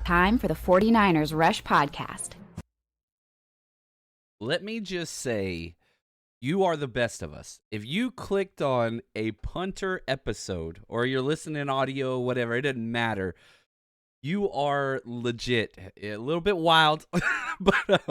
Time for the 49ers Rush Podcast. Let me just say, you are the best of us. If you clicked on a Punter episode or you're listening audio, whatever, it doesn't matter. You are legit. A little bit wild, but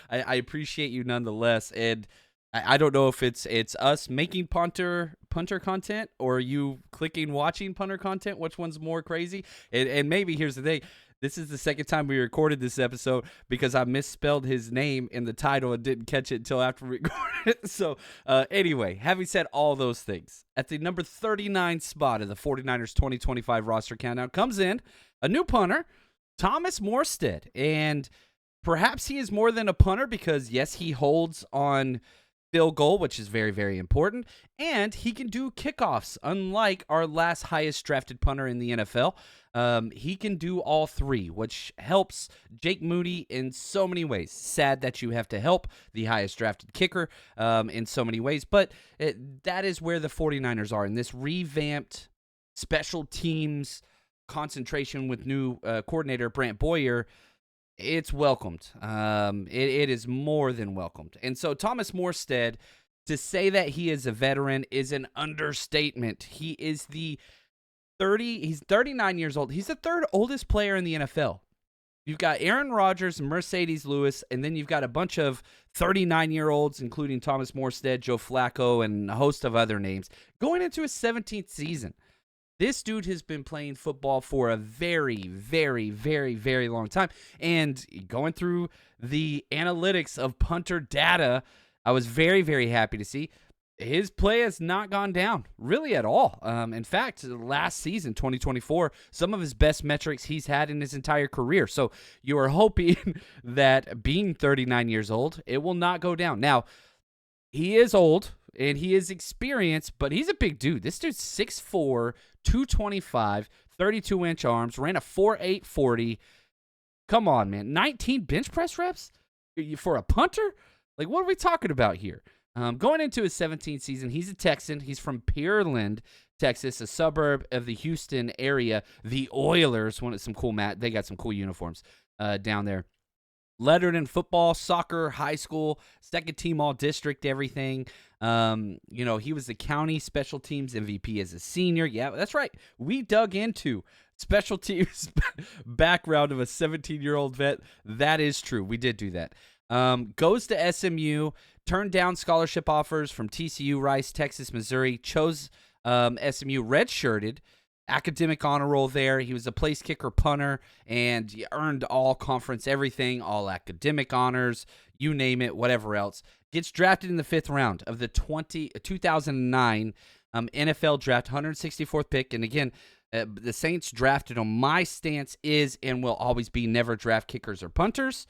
I appreciate you nonetheless. And I don't know if it's us making punter content or you clicking watching punter content. Which one's more crazy? And maybe here's the thing. This is the second time we recorded this episode because I misspelled his name in the title and didn't catch it until after we recorded it. So anyway, having said all those things, at the number 39 spot of the 49ers 2025 roster countdown comes in a new punter, Thomas Morstead. And perhaps he is more than a punter because, yes, he holds on field goal, which is very, very important, and he can do kickoffs, unlike our last highest drafted punter in the NFL. He can do all three, which helps Jake Moody in so many ways. Sad that you have to help the highest drafted kicker in so many ways, but that is where the 49ers are in this revamped special teams concentration with new coordinator Brant Boyer. It's welcomed. It is more than welcomed. And so Thomas Morstead, to say that he is a veteran is an understatement. He is he's 39 years old. He's the third oldest player in the NFL. You've got Aaron Rodgers and Mercedes Lewis, and then you've got a bunch of 39-year-olds, including Thomas Morstead, Joe Flacco, and a host of other names, going into his 17th season. This dude has been playing football for a very, very, very, very long time. And going through the analytics of punter data, I was very, very happy to see his play has not gone down really at all. In fact, last season, 2024, some of his best metrics he's had in his entire career. So you are hoping that being 39 years old, it will not go down. Now, he is old and he is experienced, but he's a big dude. This dude's 6'4", 225, 32-inch arms, ran a 4.8 40. Come on, man. 19 bench press reps for a punter? Like, what are we talking about here? Going into his 17th season, he's a Texan. He's from Pearland, Texas, a suburb of the Houston area. The Oilers wanted some cool they got some cool uniforms down there. Lettered in football, soccer, high school, second team all-district, everything. He was the county special teams MVP as a senior. Yeah, that's right. We dug into special teams background of a 17-year-old vet. That is true. We did do that. Goes to SMU, turned down scholarship offers from TCU, Rice, Texas, Missouri, chose SMU, redshirted, academic honor roll there. He was a place kicker punter and he earned all conference everything, all academic honors, you name it, whatever else. Gets drafted in the 5th round of the 2009 NFL draft, 164th pick. And again, the Saints drafted him. My stance is and will always be never draft kickers or punters.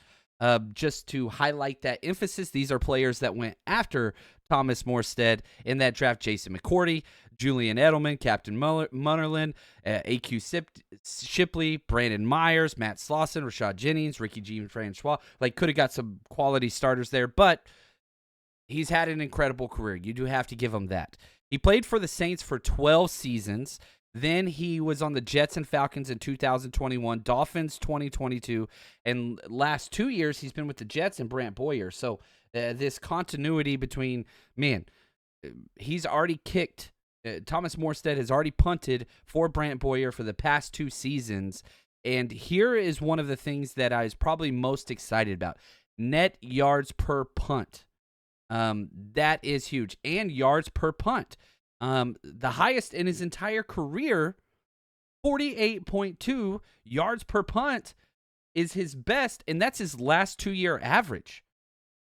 Just to highlight that emphasis, these are players that went after Thomas Morstead in that draft. Jason McCourty, Julian Edelman, Captain Munnerlin, A.Q. Shipley, Brandon Myers, Matt Slauson, Rashad Jennings, Ricky Jean-Francois. Could have got some quality starters there, but he's had an incredible career. You do have to give him that. He played for the Saints for 12 seasons. Then he was on the Jets and Falcons in 2021, Dolphins 2022, and last 2 years he's been with the Jets and Brant Boyer. So this continuity between, he's already kicked. Thomas Morstead has already punted for Brant Boyer for the past 2 seasons, and here is one of the things that I was probably most excited about. Net yards per punt. That is huge. And yards per punt. The highest in his entire career, 48.2 yards per punt is his best, and that's his last 2-year average.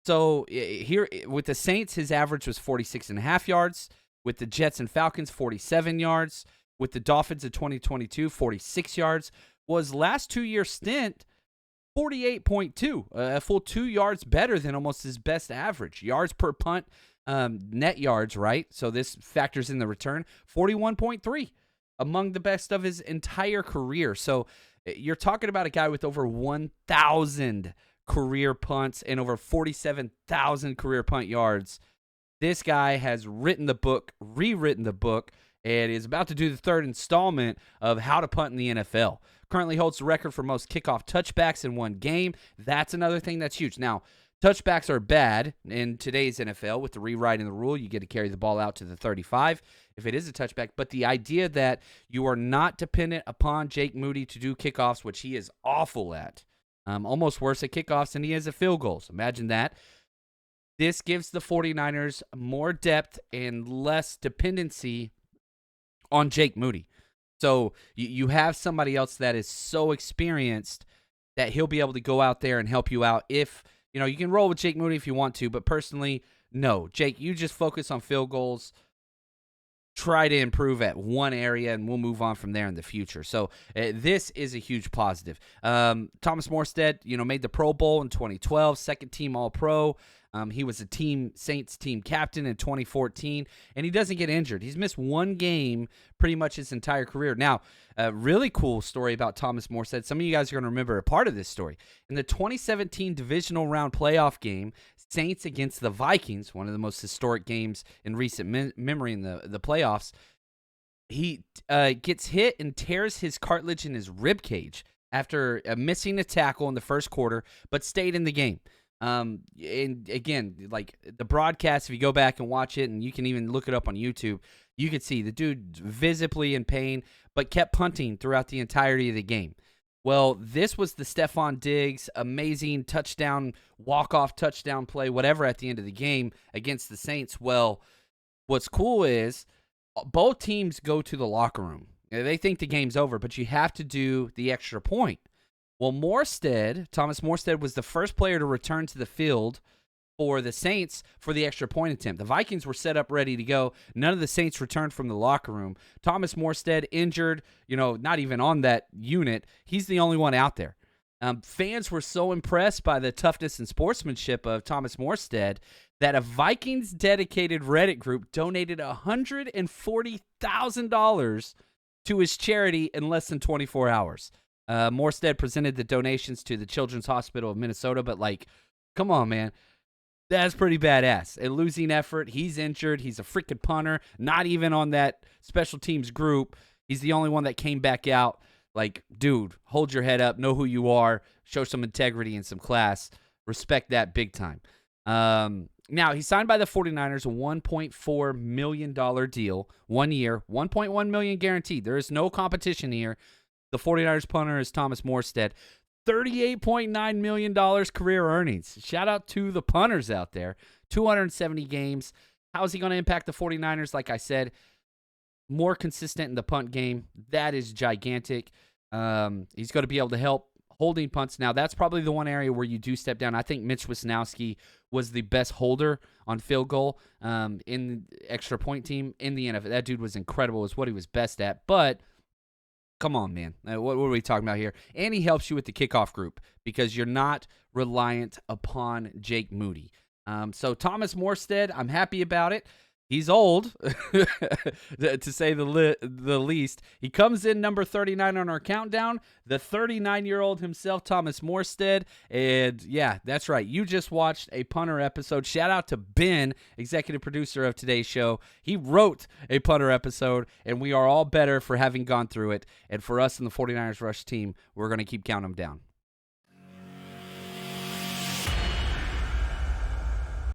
So here with the Saints, his average was 46.5 yards. With the Jets and Falcons, 47 yards. With the Dolphins in 2022, 46 yards. Was last 2-year stint 48.2, a full 2 yards better than almost his best average. Yards per punt, net yards, right? So this factors in the return, 41.3, among the best of his entire career. So you're talking about a guy with over 1,000 career punts and over 47,000 career punt yards. This guy has written the book, rewritten the book, and is about to do the third installment of How to Punt in the NFL. Currently holds the record for most kickoff touchbacks in one game. That's another thing that's huge. Now, touchbacks are bad in today's NFL with the rewriting the rule. You get to carry the ball out to the 35 if it is a touchback. But the idea that you are not dependent upon Jake Moody to do kickoffs, which he is awful at, almost worse at kickoffs than he is at field goals. Imagine that. This gives the 49ers more depth and less dependency on Jake Moody. So you have somebody else that is so experienced that he'll be able to go out there and help you out. If, you can roll with Jake Moody if you want to, but personally, no. Jake, you just focus on field goals. Try to improve at one area, and we'll move on from there in the future. So this is a huge positive. Thomas Morstead, made the Pro Bowl in 2012, second team All-Pro. He was a Saints team captain in 2014, and he doesn't get injured. He's missed one game pretty much his entire career. Now, a really cool story about Thomas Morstead. Some of you guys are going to remember a part of this story. In the 2017 divisional round playoff game, Saints against the Vikings, one of the most historic games in recent memory in the playoffs, he gets hit and tears his cartilage in his rib cage after missing a tackle in the first quarter, but stayed in the game. And again, like the broadcast, if you go back and watch it, and you can even look it up on YouTube, you could see the dude visibly in pain, but kept punting throughout the entirety of the game. Well, this was the Stephon Diggs amazing touchdown, walk-off touchdown play, whatever, at the end of the game against the Saints. Well, what's cool is both teams go to the locker room. They think the game's over, but you have to do the extra point. Well, Thomas Morstead was the first player to return to the field for the Saints for the extra point attempt. The Vikings were set up ready to go. None of the Saints returned from the locker room. Thomas Morstead injured, not even on that unit. He's the only one out there. Fans were so impressed by the toughness and sportsmanship of Thomas Morstead that a Vikings-dedicated Reddit group donated $140,000 to his charity in less than 24 hours. Morstead presented the donations to the Children's Hospital of Minnesota, but, come on, man. That's pretty badass. A losing effort. He's injured. He's a freaking punter. Not even on that special teams group. He's the only one that came back out. Dude, hold your head up. Know who you are. Show some integrity and some class. Respect that big time. Now, he signed by the 49ers a $1.4 million deal. 1 year. $1.1 million guaranteed. There is no competition here. The 49ers punter is Thomas Morstead. $38.9 million career earnings. Shout out to the punters out there. 270 games. How is he going to impact the 49ers? Like I said, more consistent in the punt game. That is gigantic. He's going to be able to help holding punts. Now, that's probably the one area where you do step down. I think Mitch Wisnowski was the best holder on field goal in the extra point team in the NFL. That dude was incredible. Is what he was best at. But come on, man. What are we talking about here? And he helps you with the kickoff group because you're not reliant upon Jake Moody. So Thomas Morstead, I'm happy about it. He's old, to say the least. He comes in number 39 on our countdown. The 39-year-old himself, Thomas Morstead. And, yeah, that's right. You just watched a punter episode. Shout out to Ben, executive producer of today's show. He wrote a punter episode, and we are all better for having gone through it. And for us in the 49ers Rush team, we're going to keep counting them down.